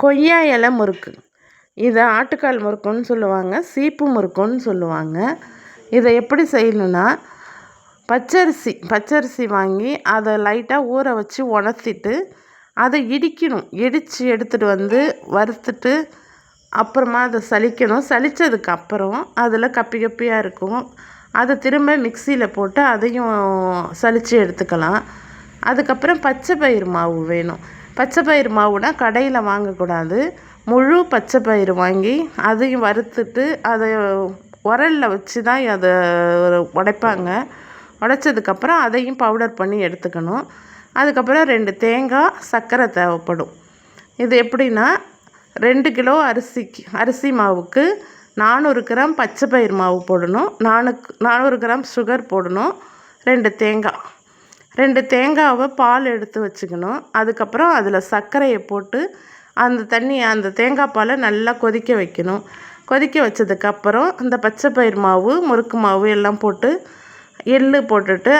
கொய்யா இலை முறுக்கு. இதை ஆட்டுக்கால் முறுக்குன்னு சொல்லுவாங்க, சீப்பு முறுக்குன்னு சொல்லுவாங்க. இதை எப்படி செய்யணுன்னா, பச்சரிசி வாங்கி அதை லைட்டாக ஊற வச்சு உணர்த்திட்டு அதை இடிக்கணும். இடித்து எடுத்துகிட்டு வந்து வறுத்துட்டு அப்புறமா அதை சலிக்கணும். சலித்ததுக்கப்புறம் அதில் கப்பி கப்பியாக இருக்கும். அதை திரும்ப மிக்சியில் போட்டு அதையும் சலித்து எடுத்துக்கலாம். அதுக்கப்புறம் பச்சை பயிறு மாவு வேணும். பச்சை பயிறு மாவுனா கடையில் வாங்கக்கூடாது. முழு பச்சை பயிறு வாங்கி அதையும் வறுத்துட்டு அதை உரலில் வச்சு தான் அதை உடைப்பாங்க. உடைச்சதுக்கப்புறம் அதையும் பவுடர் பண்ணி எடுத்துக்கணும். அதுக்கப்புறம் 2 தேங்காய், சர்க்கரை தேவைப்படும். இது எப்படின்னா, 2 கிலோ அரிசி மாவுக்கு 400 கிராம் பச்சை பயிறு மாவு போடணும், 400 கிராம் சுகர் போடணும், 2 தேங்காவை பால் எடுத்து வச்சுக்கணும். அதுக்கப்புறம் அதில் சர்க்கரையை போட்டு அந்த தேங்காய் பாலை நல்லா கொதிக்க வைக்கணும். கொதிக்க வச்சதுக்கப்புறம் இந்த பச்சை பயிறு மாவு, முறுக்கு மாவு எல்லாம் போட்டு எள்ளு போட்டுட்டு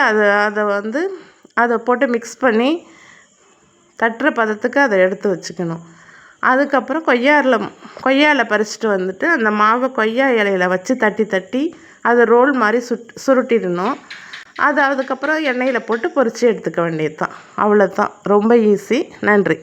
அதை போட்டு மிக்ஸ் பண்ணி தட்டுற பதத்துக்கு அதை எடுத்து வச்சுக்கணும். அதுக்கப்புறம் கொய்யா இலை பறிச்சுட்டு வந்துட்டு அந்த மாவை கொய்யா இலையில் வச்சு தட்டி அதை ரோல் மாதிரி சுருட்டிடணும். அதுக்கப்புறம் எண்ணெயில் போட்டு பொரித்து எடுத்துக்க வேண்டியது தான். அவ்வளோதான், ரொம்ப ஈஸி. நன்றி.